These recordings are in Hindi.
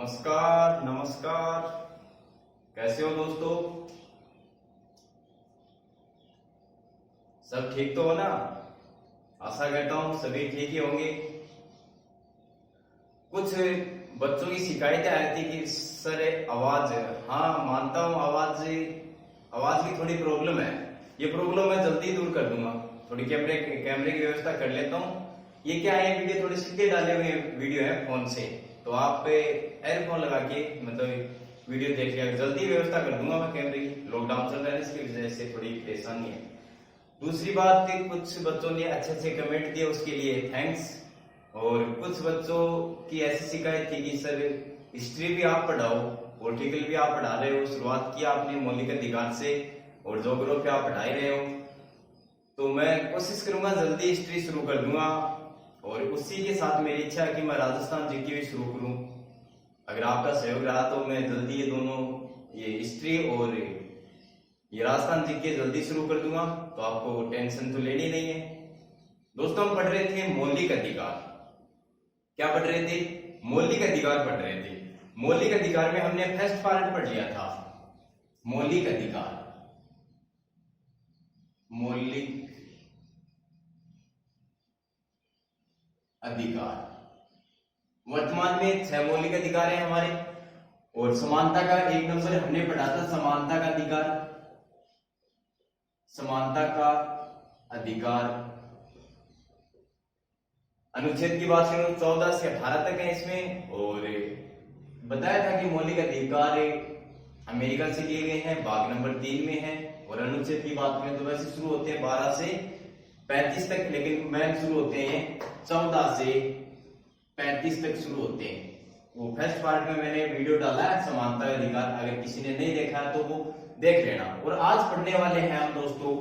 नमस्कार नमस्कार। कैसे हो दोस्तों? सब ठीक तो हो ना? आशा करता हूं सभी ठीक ही होंगे। कुछ बच्चों की शिकायतें आ रही थी कि सर आवाज, हाँ मानता हूं आवाज आवाज की थोड़ी प्रॉब्लम है। ये प्रॉब्लम मैं जल्दी दूर कर दूंगा। थोड़ी कैमरे कैमरे की व्यवस्था कर लेता हूँ। ये क्या है, वीडियो थोड़े सीधे डाले हुए वीडियो है फोन से, तो आप एयरफोन लगा के मतलब वीडियो देख लिया। जल्दी व्यवस्था कर दूंगा मैं कैमरे की। लॉकडाउन चल रहा है, इसकी वजह से थोड़ी परेशानी है। दूसरी बात कि कुछ बच्चों ने अच्छे अच्छे कमेंट दिए, उसके लिए थैंक्स। और कुछ बच्चों की ऐसी शिकायत थी कि सर हिस्ट्री भी आप पढ़ाओ, पॉलिटिकल भी आप पढ़ा रहे हो, शुरुआत की आपने मौलिक अधिकार से, और ज्योग्राफी आप पढ़ा ही रहे हो। तो मैं कोशिश करूंगा जल्दी हिस्ट्री शुरू कर दूंगा। और उसी के साथ मेरी इच्छा है कि मैं राजस्थान जीके भी शुरू करूं। अगर आपका सहयोग रहा तो मैं जल्दी ये दोनों, ये हिस्ट्री और ये राजस्थान जीके जल्दी शुरू कर दूंगा। तो आपको टेंशन तो लेनी नहीं है। दोस्तों हम पढ़ रहे थे मौलिक अधिकार। क्या पढ़ रहे थे? मौलिक अधिकार पढ़ रहे थे। मौलिक अधिकार में हमने फर्स्ट पार्ट पढ़ लिया था, मौलिक अधिकार। मौलिक अधिकार वर्तमान में 6 मौलिक अधिकार है हमारे। और समानता का 1 नंबर हमने पढ़ा था, समानता का अधिकार। समानता का अधिकार अनुच्छेद की बात करूं 14 से 18 तक है इसमें। और बताया था कि मौलिक अधिकार अमेरिका से लिए गए हैं, भाग नंबर 3 में है। और अनुच्छेद की बात करें तो वैसे शुरू होते हैं 12 से 35 तक, लेकिन मैन शुरू होते हैं 14 से 35 तक शुरू होते हैं। वो फर्स्ट पार्ट में मैंने वीडियो डाला है समानता का अधिकार, अगर किसी ने नहीं देखा तो वो देख लेना। और आज पढ़ने वाले हैं हम दोस्तों,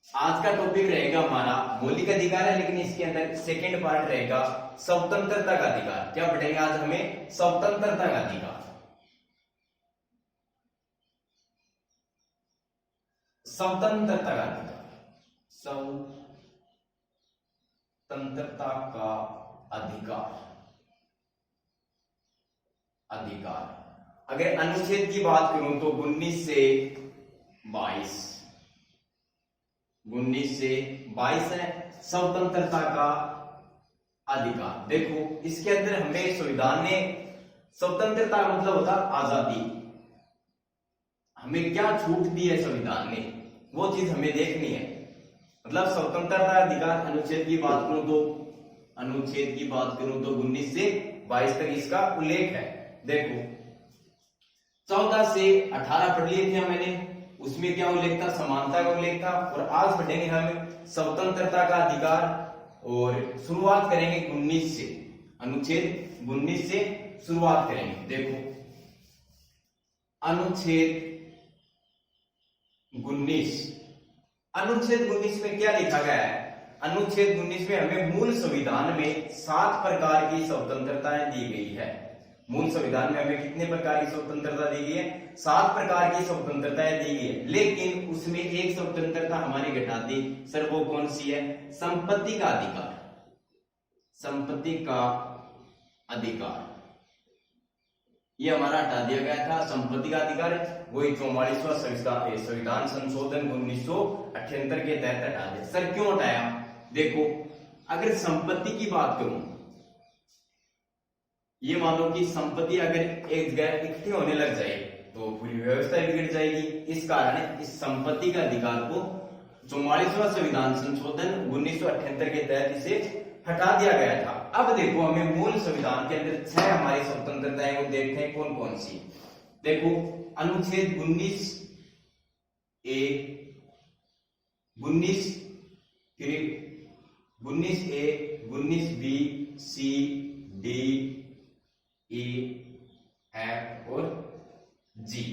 आज का टॉपिक रहेगा हमारा मौलिक अधिकार है, लेकिन इसके अंदर सेकंड पार्ट रहेगा स्वतंत्रता का अधिकार। क्या पढ़ेंगे आज हमें? स्वतंत्रता का अधिकार। स्वतंत्रता का अधिकार, स्वतंत्रता का अधिकार। अगर अनुच्छेद की बात करूं तो 19 से 22, 19 से 22 है स्वतंत्रता का अधिकार। देखो इसके अंदर हमें संविधान ने, स्वतंत्रता मतलब होता आजादी, हमें क्या छूट दी है संविधान ने, वो चीज हमें देखनी है। मतलब स्वतंत्रता अधिकार अनुच्छेद की बात करूं तो, अनुच्छेद की बात करूं तो 19 से 22 तक इसका उल्लेख है। देखो 14 से 18 पढ़ लिए थे मैंने, उसमें क्या उल्लेख था? समानता का उल्लेख था। और आज पढ़ेंगे हम स्वतंत्रता का अधिकार, और शुरुआत करेंगे 19 से, अनुच्छेद 19 से शुरुआत करेंगे। देखो अनुच्छेद 19, अनुच्छेद 19 में क्या लिखा गया है? अनुच्छेद 19 में हमें मूल संविधान में 7 प्रकार की स्वतंत्रताएं दी गई है। मूल संविधान में हमें कितने प्रकार की स्वतंत्रता दी गई है? 7 प्रकार की स्वतंत्रताएं दी गई है। लेकिन उसमें एक स्वतंत्रता हमारी घटा दी। सर वो कौन सी है? संपत्ति का अधिकार। संपत्ति का अधिकार ये हमारा हटा दिया गया था। संपत्ति का अधिकार वही 44वां संविधान संशोधन 1978 के तहत हटा दिया। सर क्यों हटाया? देखो अगर संपत्ति की बात करूं, ये मानो कि संपत्ति अगर एक जगह इकट्ठी होने लग जाए तो पूरी व्यवस्था बिगड़ जाएगी। इस कारण इस संपत्ति का अधिकार को 44वां संविधान संशोधन 1978 के तहत इसे हटा दिया गया था। अब देखो हमें मूल संविधान के अंदर 6 हमारी स्वतंत्रताएं, वो देखते हैं कौन कौन सी। देखो अनुच्छेद 19 ए, 19 ए, 19 बी, सी, डी, ई, एफ और जी,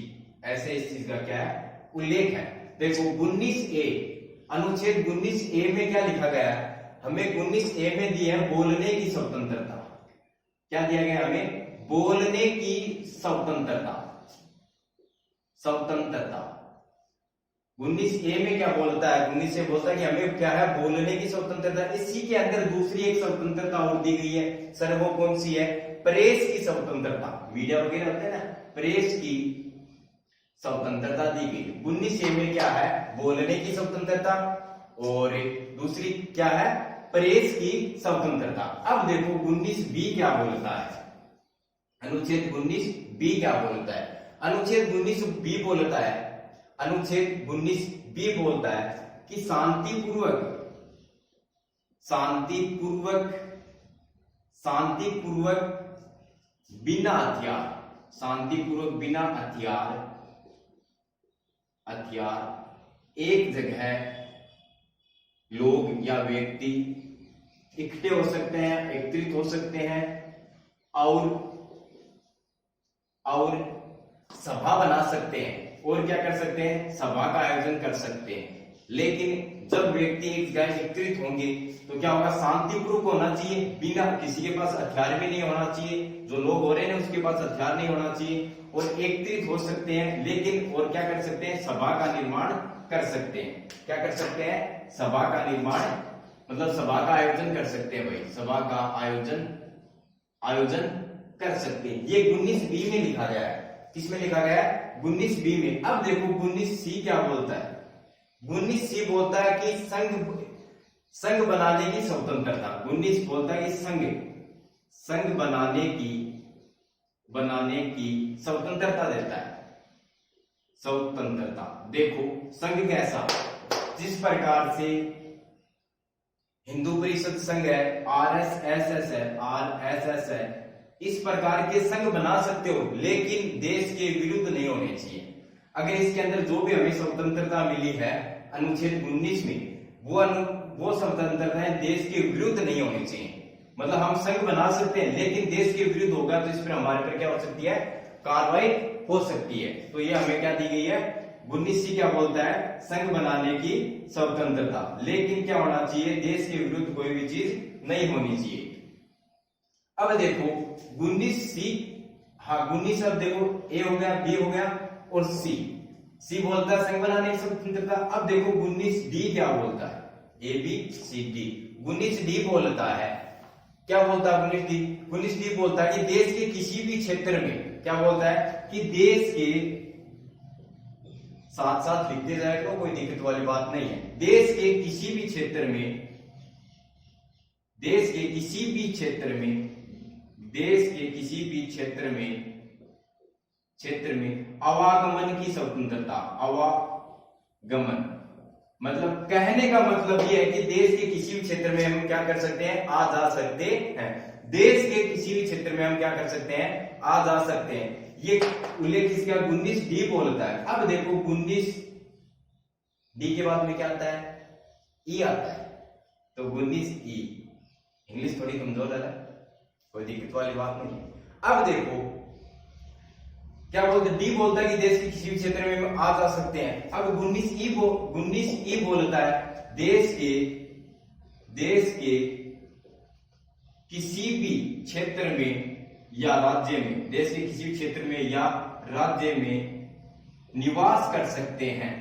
ऐसे इस चीज का क्या है? उल्लेख है। देखो 19 ए, अनुच्छेद 19 ए में क्या लिखा गया है? हमें 19 ए में दिया है बोलने की स्वतंत्रता। क्या दिया गया हमें? बोलने की स्वतंत्रता। स्वतंत्रता 19A में क्या बोलता है, 19 से बोलता है कि हमें क्या है, बोलने की स्वतंत्रता। इसी के अंदर दूसरी एक स्वतंत्रता और दी गई है सर, वो कौन सी है, प्रेस की स्वतंत्रता। मीडिया वगैरह होते हैं ना, प्रेस की स्वतंत्रता दी गई। 19A में क्या है, बोलने की स्वतंत्रता, और दूसरी क्या है, प्रेस की स्वतंत्रता। अब देखो 19B क्या बोलता है, अनुच्छेद 19B क्या बोलता है। अनुच्छेद 19B बोलता है, अनुच्छेद 19B बोलता है कि शांतिपूर्वक बिना हथियार एक जगह लोग या व्यक्ति इकट्ठे हो सकते हैं, एकत्रित हो सकते हैं, और सभा बना सकते हैं, और क्या कर सकते हैं, सभा का आयोजन कर सकते हैं। लेकिन जब व्यक्ति एक जगह एकत्रित होंगे तो क्या होगा, शांतिपूर्वक होना चाहिए, बिना किसी के पास हथियार भी नहीं होना चाहिए, जो लोग हो रहे हैं उसके पास हथियार नहीं होना चाहिए, और एकत्रित हो सकते हैं, लेकिन और क्या कर सकते हैं, सभा का निर्माण कर सकते हैं। क्या कर सकते हैं, सभा का निर्माण, मतलब सभा का आयोजन कर सकते हैं भाई, सभा का आयोजन कर सकते हैं। ये 19B में लिखा गया है। किसमें लिखा गया है, 19B में। अब देखो 19C क्या बोलता है, 19C बोलता है कि संघ बनाने की स्वतंत्रता। 19 बोलता है कि संघ बनाने की स्वतंत्रता देता है, स्वतंत्रता। देखो संघ कैसा, जिस प्रकार से हिंदू परिषद संघ है, RSS है, इस प्रकार के संघ बना सकते हो, लेकिन देश के विरुद्ध नहीं होने चाहिए। अगर इसके अंदर जो भी हमें स्वतंत्रता मिली है अनुच्छेद 19 में, वो स्वतंत्रताएं देश के विरुद्ध नहीं होनी चाहिए। मतलब हम संघ बना सकते हैं, लेकिन देश के विरुद्ध होगा तो इस पर हमारे पर क्या हो सकती है, कार्रवाई हो सकती है। तो ये हमें क्या दी गई है, 19C क्या बोलता है, संघ बनाने की स्वतंत्रता, लेकिन क्या होना चाहिए, देश के विरुद्ध कोई भी चीज नहीं होनी चाहिए। अब देखो 19C, हाँ 19, अब देखो A हो गया, B हो गया, और C बोलता है संघ बनाने की स्वतंत्रता। अब देखो 19D क्या बोलता है, ABCD। 19D बोलता है, क्या बोलता है 19D? 19D बोलता है कि देश के किसी भी क्षेत्र में, क्या बोलता है कि देश के साथ साथ लिखते जाए तो कोई दिक्कत वाली बात नहीं है। देश के किसी भी क्षेत्र में आवागमन की स्वतंत्रता। आवागमन मतलब कहने का मतलब यह है कि देश के किसी भी क्षेत्र में हम क्या कर सकते हैं, आ जा सकते हैं। देश के किसी भी क्षेत्र में हम क्या कर सकते हैं, आ जा सकते हैं। ये उल्लेख इसका 19D बोलता है। अब देखो 19D के बाद में क्या आता है, E आता है। तो 19E, इंग्लिश थोड़ी कमजोर है, कोई दिक्कत वाली बात नहीं। अब देखो क्या बोलते हैं, D बोलता है कि देश के किसी भी क्षेत्र में आ जा सकते हैं। अब 19E बोलता है देश के किसी भी क्षेत्र में या राज्य में, देश के किसी भी क्षेत्र में या राज्य में निवास कर सकते हैं।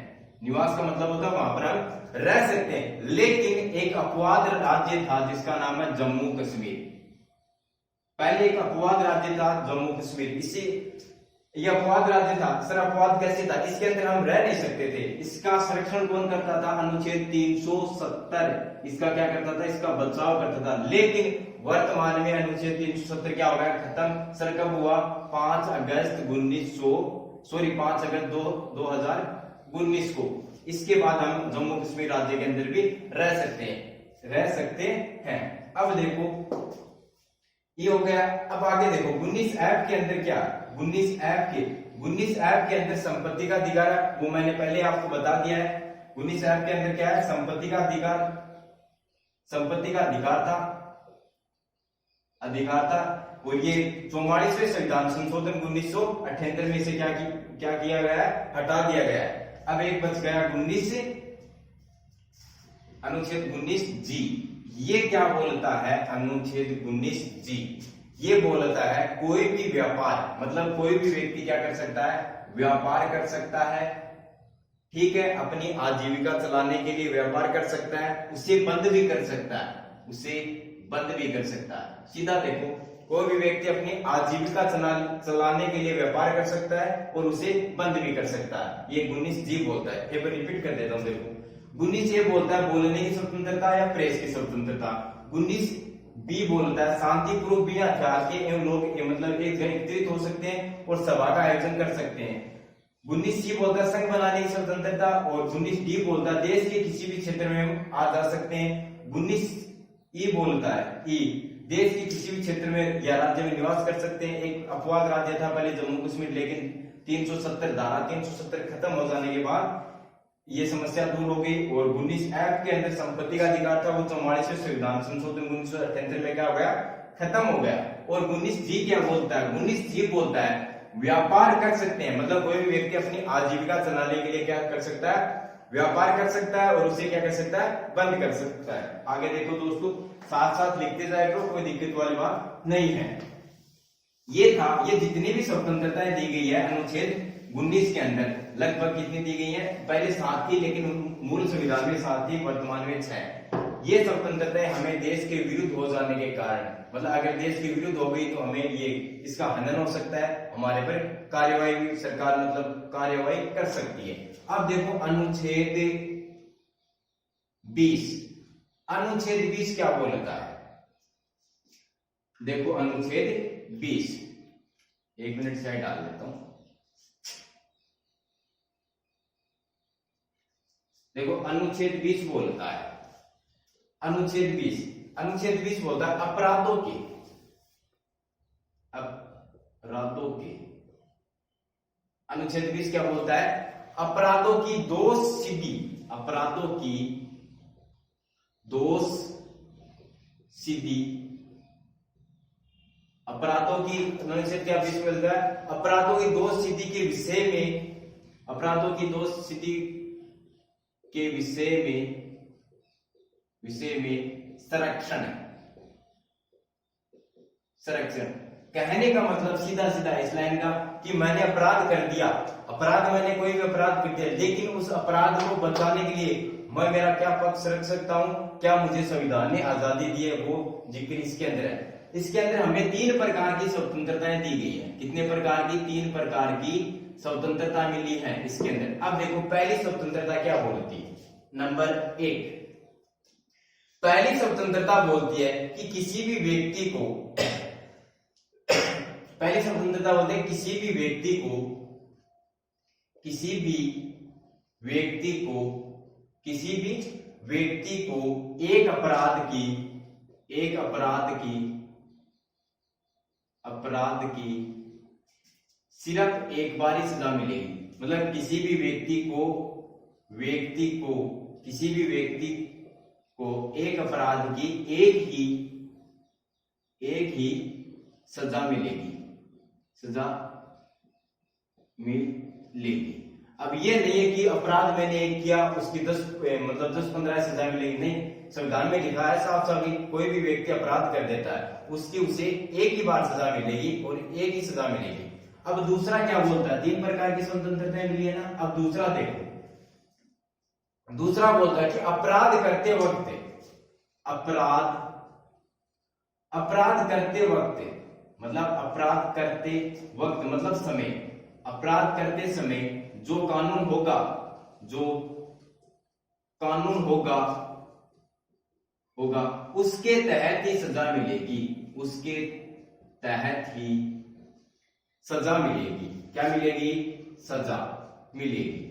निवास का मतलब होता है वहां पर हम रह सकते हैं। लेकिन एक अपवाद राज्य था जिसका नाम है जम्मू कश्मीर। पहले एक अपवाद राज्य था जम्मू कश्मीर, इसे ये अपवाद राज्य था। सर अपवाद कैसे था, इसके अंदर हम रह नहीं सकते थे। इसका संरक्षण कौन करता था, अनुच्छेद 370 इसका क्या करता था, इसका बचाव करता था। लेकिन वर्तमान में अनुच्छेद 370 क्या हो गया, खत्म। सर कब हुआ, 5 अगस्त 2019 को। इसके बाद हम जम्मू कश्मीर राज्य के अंदर भी रह सकते हैं। अब देखो ये हो गया। अब आगे देखो 19F के अंदर क्या, 19F के अंदर संपत्ति का अधिकार है, वो मैंने पहले आपको बता दिया है। 19F के अंदर क्या है, संपत्ति का अधिकार था। और ये 44वें संविधान संशोधन 1978 में से क्या किया गया है, हटा दिया गया है। अब एक बच गया 19 अनुच्छेद 19G। ये क्या बोलता है, अनुच्छेद 19G ये बोलता है कोई भी व्यापार, मतलब कोई भी व्यक्ति क्या कर सकता है, व्यापार कर सकता है, ठीक है, अपनी आजीविका चलाने के लिए व्यापार कर सकता है, उसे बंद भी कर सकता है, उसे बंद भी कर सकता है। सीधा देखो, कोई भी व्यक्ति अपनी आजीविका चलाने के लिए व्यापार कर सकता है और उसे बंद भी कर सकता है। ये 19 जी बोलता है। एक बार रिपीट कर देता हूं, देखो 19 ये बोलता है बोलने की स्वतंत्रता या प्रेस की स्वतंत्रता। 19 बी बोलता है शांतिपूर्वक बिना हथियार के एवं लोग मतलब एक जन एकत्रित हो सकते हैं और सभा का आयोजन कर सकते हैं। 19 सी बोलता है संघ बनाने की स्वतंत्रता और 19 डी बोलता है देश के किसी भी क्षेत्र में आ जा सकते हैं। 19 ई बोलता है देश के किसी भी क्षेत्र में या राज्य में निवास कर सकते हैं। एक अपवाद राज्य था पहले जम्मू कश्मीर, लेकिन 370 धारा 370 खत्म हो जाने के बाद ये समस्या दूर हो गई। और 19 एक्ट के अंदर संपत्ति का अधिकार था, वो 44वें संविधान संशोधन 1978 में क्या हो गया, खत्म हो गया। और 19 जी क्या बोलता है, 19 जी बोलता है व्यापार कर सकते हैं, मतलब कोई भी व्यक्ति अपनी आजीविका चलाने के लिए क्या कर सकता है, व्यापार कर सकता है और उसे क्या कर सकता है, बंद कर सकता है। आगे देखो दोस्तों, साथ साथ लिखते जाए करो, कोई दिक्कत वाली बात नहीं है। ये था, ये जितनी भी स्वतंत्रताएं दी गई है अनुच्छेद 19 के अंदर, लगभग कितनी दी गई है, पहले 7 थी लेकिन मूल संविधान में 7 थी, वर्तमान में 6। ये स्वतंत्रताएं हमें देश के विरुद्ध हो जाने के कारण, मतलब अगर देश के विरुद्ध हो गई तो हमें ये इसका हनन हो सकता है, हमारे पर कार्यवाही सरकार मतलब कार्यवाही कर सकती है। अब देखो अनुच्छेद 20, अनुच्छेद 20 क्या बोलता है, देखो अनुच्छेद 20, 1 मिनट से डाल देता हूं। देखो अनुच्छेद 20 बोलता है, अनुच्छेद 20 बोलता है अपराधों के अनुच्छेद 20 क्या बोलता है, अपराधों की दोष सिद्धि, अपराधों की दोष सिद्धि, अपराधों की अनुच्छेद क्या 20 मिलता है, अपराधों की दोष सिद्धि के विषय में, अपराधों की दोष सिद्धि के विषय में संरक्षण कहने का मतलब सीधा सीधा इस लाइन का कि मैंने अपराध कर दिया, मैंने कोई भी अपराध कर दिया, लेकिन उस अपराध को बचाने के लिए मैं मेरा क्या पक्ष रख सकता हूं, क्या मुझे संविधान ने आजादी दी है, वो जिक्र इसके अंदर है। इसके अंदर हमें 3 प्रकार की स्वतंत्रताएं दी गई है। कितने प्रकार की, 3 प्रकार की स्वतंत्रता मिली है इसके अंदर। अब देखो पहली स्वतंत्रता क्या बोलती है, नंबर 1, पहली स्वतंत्रता बोलती है कि किसी भी व्यक्ति को, पहली स्वतंत्रता बोलते हैं किसी भी व्यक्ति को एक अपराध की सिर्फ एक बार ही सजा मिलेगी। मतलब किसी भी व्यक्ति को एक अपराध की एक ही सजा मिलेगी। अब ये नहीं है कि अपराध मैंने एक किया उसकी 10-15 सजा मिलेगी, नहीं। संविधान में लिखा है साफ साफ, कोई भी व्यक्ति अपराध कर देता है उसे एक ही बार सजा मिलेगी और एक ही सजा मिलेगी। अब दूसरा क्या बोलता है, 3 प्रकार की स्वतंत्रताएं मिली है ना। अब दूसरा देखो, दूसरा बोलता है कि अपराध करते वक्त मतलब समय, अपराध करते समय जो कानून होगा उसके तहत ही सजा मिलेगी, क्या मिलेगी, सजा मिलेगी,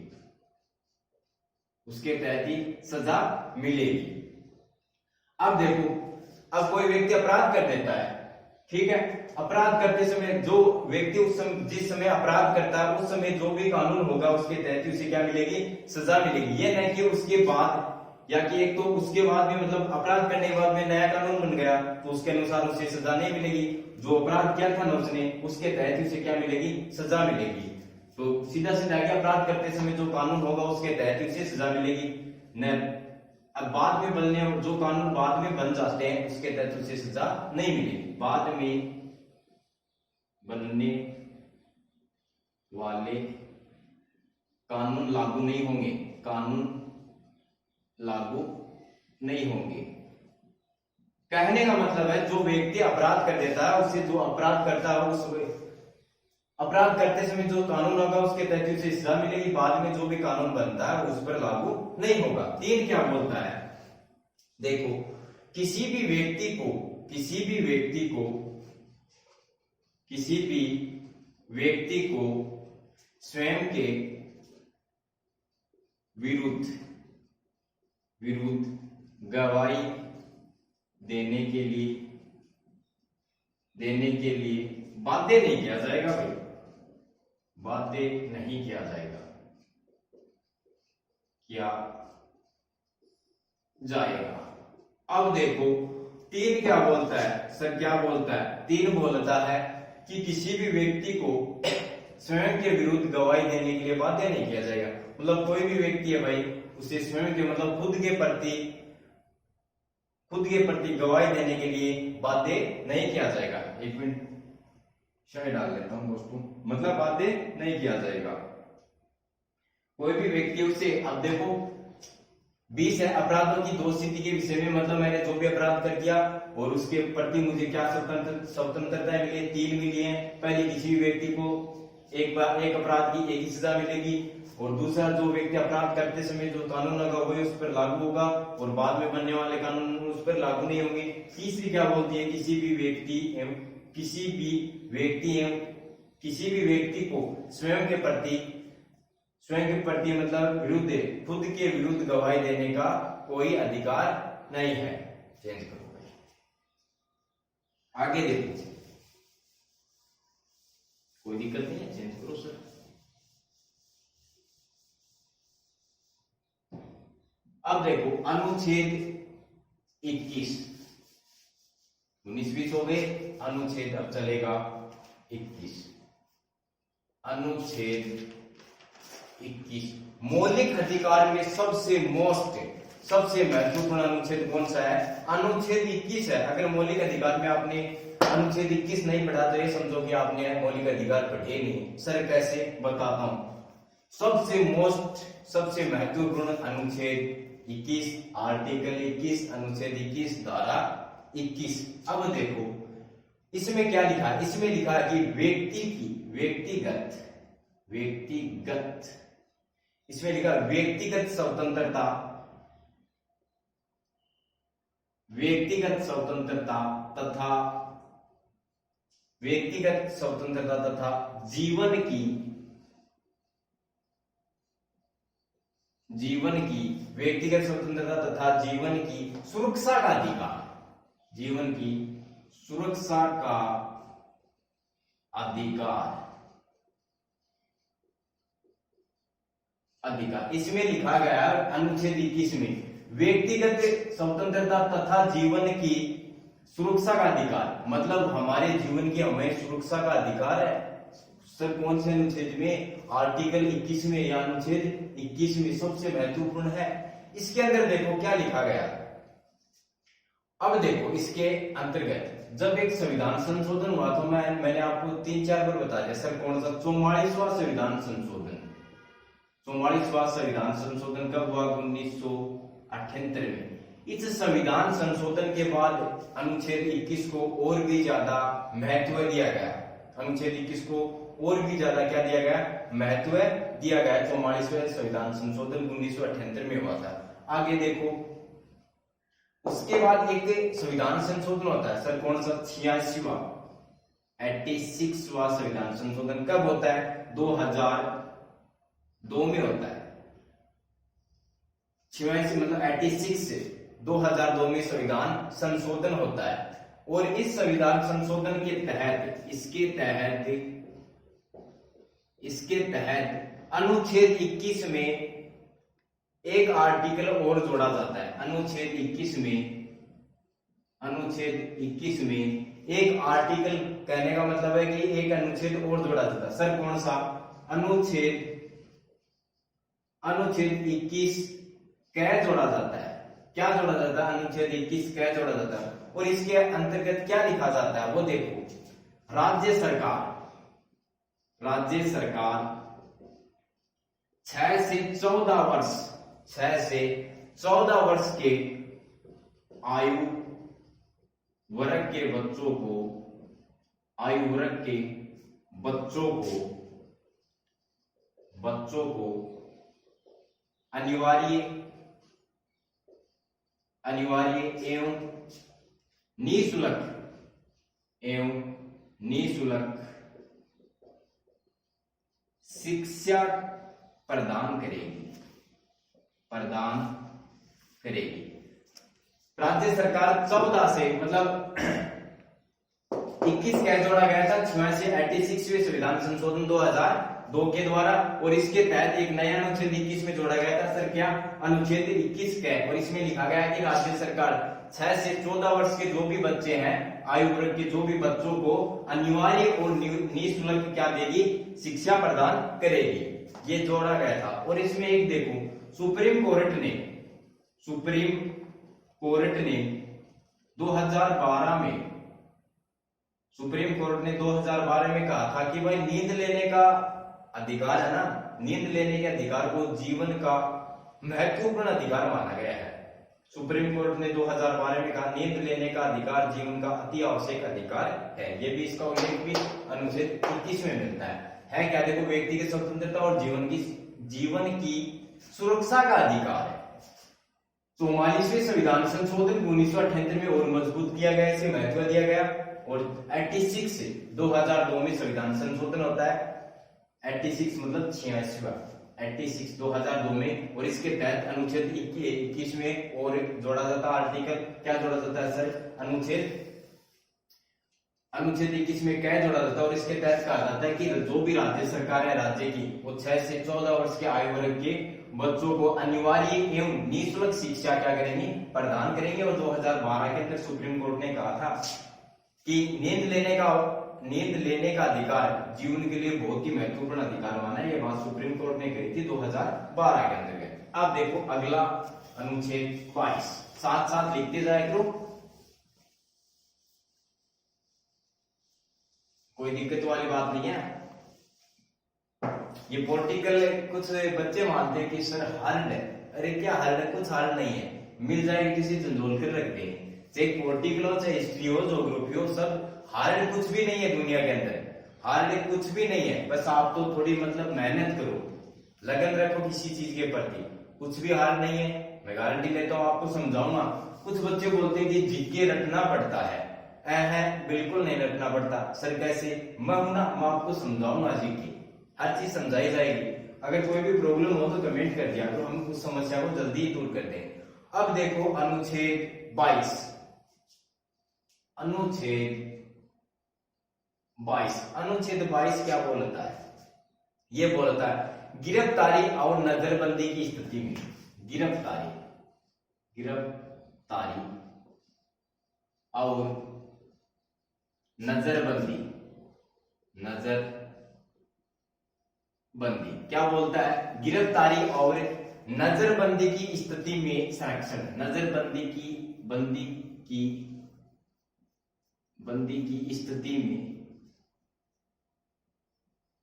उसके तहत ही सजा मिलेगी। अब देखो, अब कोई व्यक्ति अपराध कर देता है, ठीक है, अपराध करते समय जो व्यक्ति जिस समय अपराध करता है उस समय जो भी कानून होगा उसके तहत उसे क्या मिलेगी, सजा मिलेगी। ये नहीं कि उसके बाद, या कि एक तो उसके बाद भी मतलब अपराध करने के बाद में नया कानून बन गया तो उसके अनुसार उसे सजा नहीं मिलेगी, जो अपराध किया था ना उसने उसके तहत उसे क्या मिलेगी, सजा मिलेगी। तो सीधा सीधा क्या, अपराध करते समय जो कानून होगा उसके तहत उसे सजा मिलेगी। न अब बाद में जो कानून बाद में बन जाते हैं उसके तहत उसे सजा नहीं मिलेगी। बाद में बनने वाले कानून लागू नहीं होंगे, कानून लागू नहीं होंगे। कहने का मतलब है जो व्यक्ति अपराध कर देता है उसे, जो अपराध करता है उस अपराध करते समय जो कानून होगा उसके तहत उसे सजा मिलेगी, बाद में जो भी कानून बनता है उस पर लागू नहीं होगा। 3 क्या बोलता है, देखो किसी भी व्यक्ति को स्वयं के विरुद्ध गवाही देने के लिए बाध्य नहीं किया जाएगा भाई, बाध्य नहीं किया जाएगा, किया जाएगा। अब देखो 3 क्या बोलता है सर, क्या बोलता है, 3 बोलता है कि किसी भी व्यक्ति को स्वयं के विरुद्ध गवाही देने के लिए बाध्य नहीं किया जाएगा। मतलब कोई भी व्यक्ति है भाई, उसे स्वयं के मतलब खुद के प्रति गवाही देने के लिए बाध्य नहीं किया जाएगा। 1 मिनट शायद डाल लेता हूं दोस्तों, मतलब बाध्य नहीं किया जाएगा। कोई भी व्यक्ति उसे, अब देखो 20 अपराधों की दोषिति के विषय में, मतलब मैंने जो भी अपराध कर दिया और उसके प्रति मुझे क्या स्वतंत्रता मिली, 3 मिली है। पहले किसी भी व्यक्ति को एक अपराध की एक ही सजा मिलेगी, और दूसरा जो व्यक्ति अपराध करते समय जो कानून लगा हुआ है उस पर लागू होगा, और बाद में बनने वाले कानून उस पर लागू नहीं होंगे। तीसरी क्या बोलती है, किसी भी व्यक्ति को स्वयं के प्रति मतलब खुद के विरुद्ध गवाही देने का कोई अधिकार नहीं है। चेंज करो भाई, आगे देखो, कोई दिक्कत नहीं है, चेंज करो सर। अब देखो अनुच्छेद 21, 19-20 हो गए, अनुच्छेद अब चलेगा 21। अनुच्छेद 21 मौलिक अधिकार में सबसे महत्वपूर्ण अनुच्छेद कौन सा है, अनुच्छेद 21 है। अगर मौलिक अधिकार में आपने अनुच्छेद 21 नहीं पढ़ा तो ये समझो कि आपने मौलिक अधिकार पढ़े नहीं। सर कैसे, बताता हूं। सबसे महत्वपूर्ण अनुच्छेद 21, आर्टिकल 21, अनुच्छेद 21, धारा 21। अब देखो इसमें क्या लिखा है, इसमें लिखा है कि इसमें लिखा व्यक्तिगत स्वतंत्रता तथा जीवन की व्यक्तिगत स्वतंत्रता तथा जीवन की सुरक्षा का अधिकार, जीवन की सुरक्षा का अधिकार। इसमें लिखा गया है अनुच्छेद 21 में व्यक्तिगत स्वतंत्रता तथा जीवन की सुरक्षा का अधिकार, मतलब हमारे जीवन की हमें सुरक्षा का अधिकार है। सर कौन से अनुच्छेद में, आर्टिकल 21 में या अनुच्छेद 21 में सबसे महत्वपूर्ण है। इसके अंदर देखो क्या लिखा गया। अब देखो इसके अंतर्गत जब एक संविधान संशोधन हुआ तो मैंने आपको 3-4 बार बता दिया। सर कौन सा, 44वां संविधान संशोधन। 44वां संविधान संशोधन कब हुआ, 1978 में। इस संविधान संशोधन के बाद अनुच्छेद 21 को और भी ज्यादा महत्व दिया गया। अनुच्छेद 21 को और भी ज्यादा क्या दिया गया, महत्व दिया गया। 44वें संविधान संशोधन 1978 में हुआ था। आगे देखो उसके बाद एक संविधान संशोधन होता है। सर कौन सा, 86वां संविधान संशोधन कब होता है, 2002 में होता है। 86 मतलब 86 से 2002 में संविधान संशोधन होता है। और इस संविधान संशोधन के तहत इसके तहत अनुच्छेद 21 में एक आर्टिकल और जोड़ा जाता है। अनुच्छेद 21 में एक आर्टिकल, कहने का मतलब है कि एक अनुच्छेद और जोड़ा जाता है। सर कौन सा, अनुच्छेद 21 क्या जोड़ा जाता है, क्या जोड़ा जाता है, अनुच्छेद 21 क्या जोड़ा जाता है। और इसके अंतर्गत क्या लिखा जाता है वो देखो, राज्य सरकार 6 से 14 वर्ष, 6 से 14 वर्ष के आयु वर्ग के बच्चों को, आयु वर्ग के बच्चों को अनिवार्य एवं निःशुल्क शिक्षा प्रदान करेगी। राज्य सरकार 14 से मतलब 21 क्या जोड़ा गया था, 86वें संविधान संशोधन 2002 के द्वारा, और इसके तहत एक नया अनुच्छेद 21 में जोड़ा गया था। सर क्या अनुच्छेद 21 क्या है, और इसमें लिखा गया है कि राज्य सरकार 6 से 14 वर्ष के जो भी बच्चे हैं, आयु वर्ग के जो भी बच्चों को अनिवार्य और निःशुल्क क्या देगी, शिक्षा प्रदान करेगी। ये जोड़ा गया था। और इसमें एक देखो, सुप्रीम कोर्ट ने 2012 में कहा था कि भाई नींद लेने का अधिकार है ना, नींद लेने के अधिकार को जीवन का महत्वपूर्ण अधिकार माना गया है। सुप्रीम कोर्ट ने 2012 में कहा नींद लेने का अधिकार जीवन का अति आवश्यक अधिकार है। ये भी इसका उल्लेख भी अनुच्छेद 21 में मिलता है क्या, देखो, व्यक्ति की स्वतंत्रता और जीवन की सुरक्षा का अधिकार है। 44वें संविधान संशोधन 1978 में और मजबूत किया गया, इसे महत्व दिया गया। और 86 2002 में संविधान संशोधन होता है, 86 मतलब 86वां, 86 2002 में, और इसके तहत अनुच्छेद 21 में और जोड़ा जाता आर्टिकल, क्या जोड़ा जाता है सर, अनुच्छेद 21 में क्या जोड़ा जाता है, और इसके तहत कहा जाता है कि जो भी राज्य सरकार है राज्य की, वो 6 से 14 वर्ष के आयु वर्ग के बच्चों को अनिवार्य एवं निःशुल्क शिक्षा क्या करेंगे, प्रदान करेंगे। और 2012 के अंदर सुप्रीम कोर्ट ने कहा था कि नींद लेने का अधिकार जीवन के लिए बहुत ही महत्वपूर्ण अधिकार माना है। ये बात सुप्रीम कोर्ट ने कही थी 2012 के अंतर्गत। अब देखो अगला अनुच्छेद 22, साथ साथ लिखते जाए करो, कोई दिक्कत वाली बात नहीं है। ये पॉलिटिकल कुछ बच्चे मानते हैं कि सर हार्ड है, अरे क्या हार्ड है, कुछ हार्ड नहीं है, मिल जाएगी किसी झंझोल कर रखते हैं। चाहे पॉलिटिकल हो, चाहे हिस्ट्री हो, ज्योग्राफी हो, सब हार्ड कुछ भी नहीं है दुनिया के अंदर, हार्ड कुछ भी नहीं है। बस आप तो थोड़ी मतलब मेहनत करो, लगन रखो किसी चीज के प्रति, कुछ भी हार्ड नहीं है। मैं गारंटी लेता हूँ, आपको समझाऊंगा। कुछ बच्चे बोलते हैं कि जीत के रटना पड़ता है, बिल्कुल नहीं रटना पड़ता। सर कैसे, मैं हूं ना, मैं आपको समझाऊंगा, जीत की हर चीज समझाई जाएगी। अगर कोई भी प्रॉब्लम हो तो कमेंट कर दिया तो हम उस समस्या को जल्दी ही दूर कर देंगे। अब देखो अनुच्छेद 22, अनुच्छेद 22 क्या बोलता है, ये बोलता है गिरफ्तारी और नजरबंदी की स्थिति में, गिरफ्तारी और नजरबंदी क्या बोलता है, गिरफ्तारी और नजरबंदी की स्थिति में संरक्षण, नजरबंदी की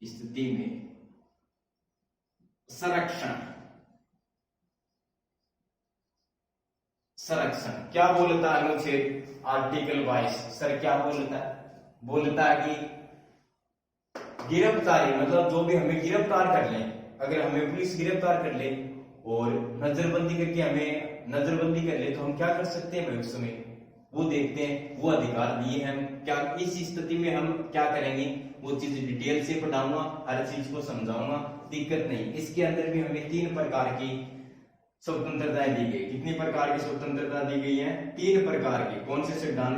स्थिति में संरक्षण क्या बोलता है अनुच्छेद आर्टिकल 22। सर क्या बोलता है कि गिरफ्तारी मतलब जो भी हमें गिरफ्तार कर ले, अगर हमें पुलिस गिरफ्तार कर ले और नजरबंदी करके हमें नजरबंदी कर ले तो हम क्या कर सकते हैं भविष्य में, वो देखते हैं, वो अधिकार दिए हैं। हम क्या इस स्थिति में हम क्या करेंगे, वो चीज डिटेल से पढ़ाऊंगा, हर चीज को समझाऊंगा, दिक्कत नहीं। इसके अंदर भी हमें 3 प्रकार की स्वतंत्रताएं दी गई। कितनी प्रकार की स्वतंत्रता दी गई है, 3 प्रकार की। कौन से संविधान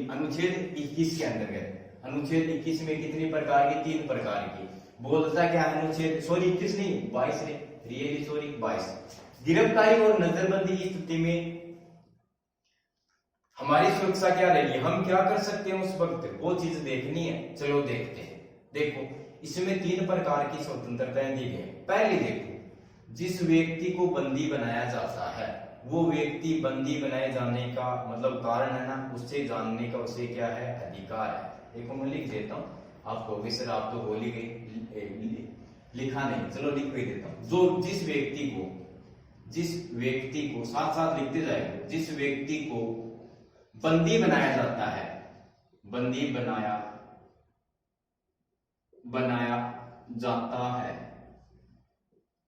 अनुच्छेद 21 के अंतर्गत, अनुच्छेद 21 में कितनी प्रकार की, 3 प्रकार की। बोलता क्या है अनुच्छेद 21 नहीं 22 रे, रियली सॉरी 22। गिरफ्तारी और नजरबंदी की स्थिति में हमारी सुरक्षा क्या रहेगी, हम क्या कर सकते हैं उस वक्त, वो चीज देखनी है। चलो देखते हैं। देखो इसमें 3 प्रकार की स्वतंत्रताएं दी गई। पहले देखो, जिस व्यक्ति को बंदी बनाया जाता है, वो व्यक्ति बंदी बनाए जाने का मतलब कारण है ना, उससे जानने का उसे क्या है, अधिकार है। देखो मैं लिख देता हूं, आप कहोगे सर आप तो बोल ही गए, लिखा नहीं, चलो लिख ही देता हूं। जो जिस व्यक्ति को साथ साथ लिखते जाएंगे, जिस व्यक्ति को बंदी बनाया जाता है, बंदी बनाया जाता है,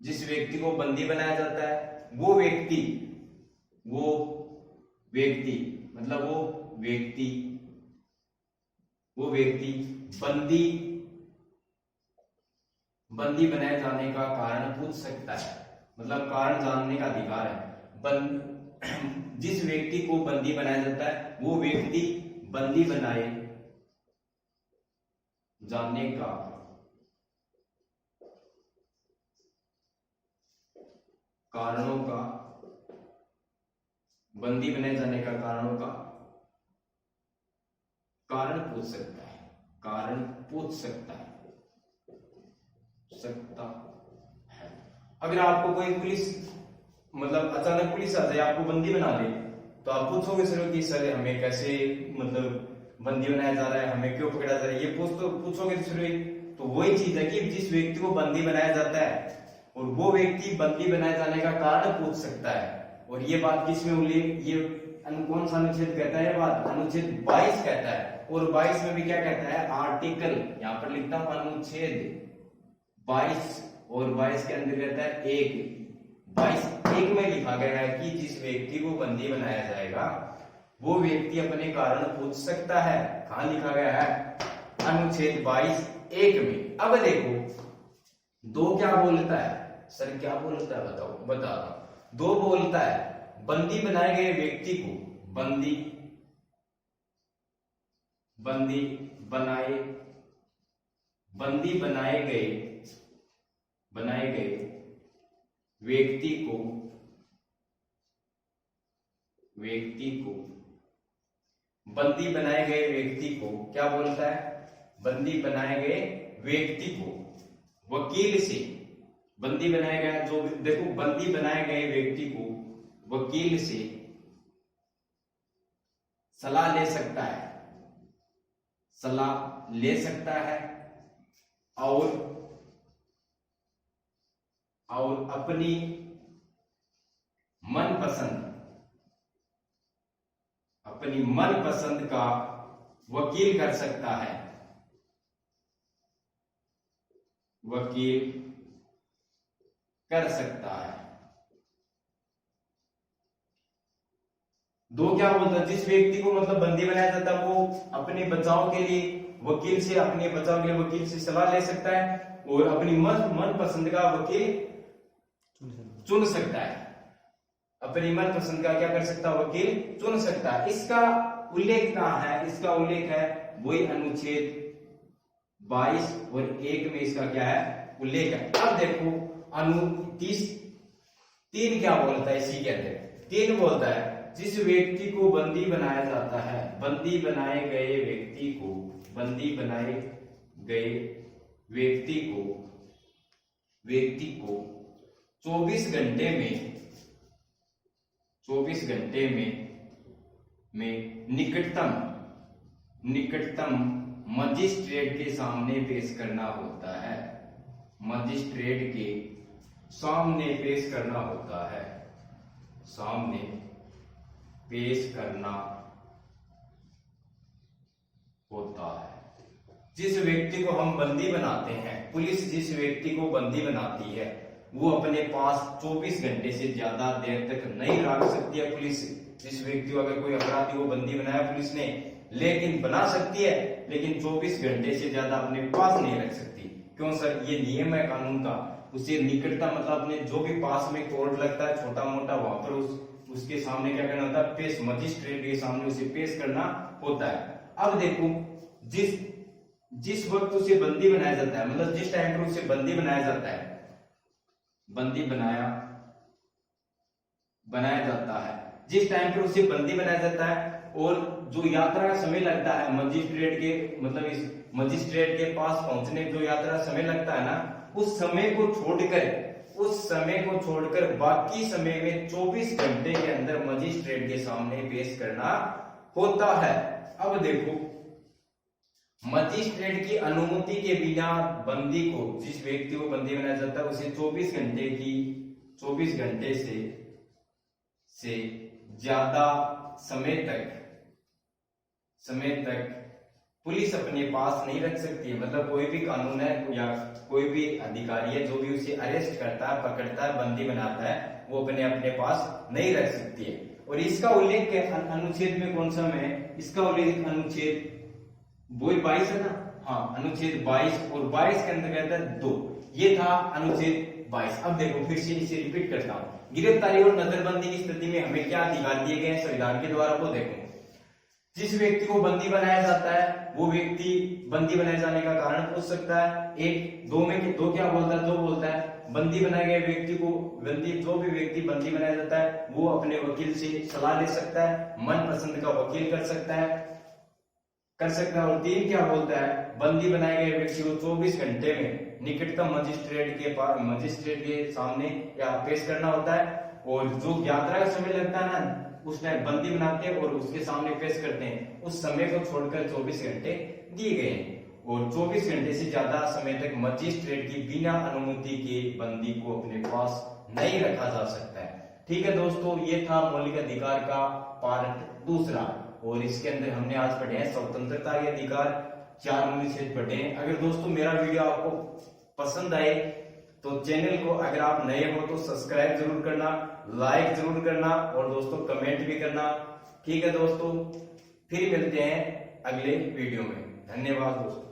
जिस व्यक्ति को बंदी बनाया जाता है, वो व्यक्ति मतलब वो व्यक्ति बंदी बनाए जाने का कारण पूछ सकता है, मतलब कारण जानने का अधिकार है। जिस व्यक्ति को बंदी बनाया जाता है, वो व्यक्ति बंदी बनाए जाने का कारणों का बंदी बनाए जाने का कारणों का कारण पूछ सकता है, कारण पूछ सकता है। अगर आपको कोई पुलिस मतलब अचानक पुलिस आ जाए, आपको बंदी बना ले, तो आप पूछोगे सर कि सर हमें कैसे मतलब बंदी बनाया जा रहा है, हमें क्यों पकड़ा जा रहा है, ये पूछोगे सर। तो वही चीज है कि जिस व्यक्ति को बंदी बनाया जाता है और वो व्यक्ति बंदी बनाए जाने का कारण पूछ सकता है। और ये बात किसमें उल्लेख, ये कौन सा अनुच्छेद कहता है, बात अनुच्छेद 22 कहता है। और 22 में भी क्या कहता है, आर्टिकल, यहां पर लिखता हूं अनुच्छेद 22, और 22 के अंदर कहता है 22(1) में लिखा गया है कि जिस व्यक्ति को बंदी बनाया जाएगा वो व्यक्ति अपने कारण पूछ सकता है। कहां लिखा गया है, अनुच्छेद 22(1) में। अब देखो 2 क्या बोलता है, सर क्या बोलता है बताओ, बता रहा हूं। 2 बोलता है बंदी बनाए गए व्यक्ति को बंदी बनाए गए व्यक्ति को बंदी बनाए गए व्यक्ति को क्या बोलता है, बंदी बनाए गए व्यक्ति को वकील से, बंदी बनाया गया जो देखो बंदी बनाए गए व्यक्ति को वकील से सलाह ले सकता है, और अपनी मनपसंद का वकील कर सकता है, दो क्या बोलता है, जिस व्यक्ति को मतलब बंदी बनाया जाता है वो अपने बचाव के लिए वकील से सलाह ले सकता है और अपनी मनपसंद का वकील चुन सकता है, अपनी मनपसंद का क्या कर सकता है, वकील चुन सकता है। इसका उल्लेख कहां है, इसका उल्लेख है वही अनुच्छेद 22 और 1 में इसका क्या है, उल्लेख है। अब देखो अनु 3 क्या बोलता है, इसी के अंदर 3 बोलता है जिस व्यक्ति को बंदी बनाया जाता है, बंदी बनाए गए व्यक्ति को 24 घंटे में निकटतम मजिस्ट्रेट के सामने पेश करना होता है, मजिस्ट्रेट के सामने पेश करना होता है, सामने पेश करना होता है। जिस व्यक्ति को हम बंदी बनाते हैं, पुलिस जिस व्यक्ति को बंदी बनाती है वो अपने पास 24 घंटे से ज्यादा देर तक नहीं रख सकती है। पुलिस जिस व्यक्ति को, अगर कोई अपराधी को बंदी बनाया पुलिस ने, लेकिन बना सकती है, लेकिन 24 घंटे से ज्यादा अपने पास नहीं रख सकती। क्यों सर, ये नियम है कानून का। उसे निकटता मतलब अपने जो भी पास में कोर्ट लगता है छोटा मोटा, वहां पर उसके सामने क्या करना होता है, पेश, मजिस्ट्रेट के सामने उसे पेश करना होता है। अब देखो जिस वक्त उसे बंदी बनाया जाता है, मतलब जिस टाइम पर उसे बंदी बनाया जाता है, बंदी बनाया जाता है, जिस टाइम पर उसे बंदी बनाया जाता है और जो यात्रा का समय लगता है मजिस्ट्रेट के, मतलब इस मजिस्ट्रेट के पास पहुंचने जो यात्रा समय लगता है ना, उस समय को छोड़कर बाकी समय में 24 घंटे के अंदर मजिस्ट्रेट के सामने पेश करना होता है। अब देखो मजिस्ट्रेट की अनुमति के बिना बंदी को, जिस व्यक्ति को बंदी बनाया जाता है, उसे 24 घंटे से ज्यादा समय तक पुलिस अपने पास नहीं रख सकती है। मतलब कोई भी कानून है या कोई भी अधिकारी है जो भी उसे अरेस्ट करता है, पकड़ता है, बंदी बनाता है, वो अपने पास नहीं रख सकती है। और इसका उल्लेख अनुच्छेद में कौन सा में? इसका उल्लेख अनुच्छेद 22 है ना? हाँ, अनुच्छेद 22 और 22 के अंदर कहता है 2। ये था अनुच्छेद 22। अब देखो फिर से इसे रिपीट करता हूँ। गिरफ्तारी और नजरबंदी की स्थिति में हमें क्या अधिकार दिए गए हैं संविधान के द्वारा? वो देखो, जिस व्यक्ति को बंदी बनाया जाता है वो व्यक्ति बंदी बनाए जाने का कारण पूछ सकता है। एक दो में दो क्या बोलता है? दो बोलता है बंदी बनाए गए व्यक्ति को, जो भी व्यक्ति बंदी बनाया जाता है वो अपने वकील से सलाह ले सकता है, मन पसंद का वकील कर सकता है। और 3 क्या बोलता है? बंदी बनाए गए व्यक्ति को 24 घंटे में निकटतम मजिस्ट्रेट के सामने या पेश करना होता है। और जो यात्रा का समय लगता है ना, उसमें बंदी बनाते हैं और उसके सामने पेश करते हैं, उस समय को छोड़कर 24 घंटे दिए गए हैं। और 24 घंटे से ज्यादा समय तक मजिस्ट्रेट की बिना अनुमति के बंदी को अपने पास नहीं रखा जा सकता है। ठीक है दोस्तों, ये था मौलिक अधिकार का पार्ट 2। और इसके अंदर हमने आज पढ़े हैं स्वतंत्रता के अधिकार, 4 अनुच्छेद पढ़े हैं। अगर दोस्तों मेरा वीडियो आपको पसंद आए तो चैनल को, अगर आप नए हो तो सब्सक्राइब जरूर करना, लाइक जरूर करना और दोस्तों कमेंट भी करना। ठीक है दोस्तों, फिर मिलते हैं अगले वीडियो में। धन्यवाद दोस्तों।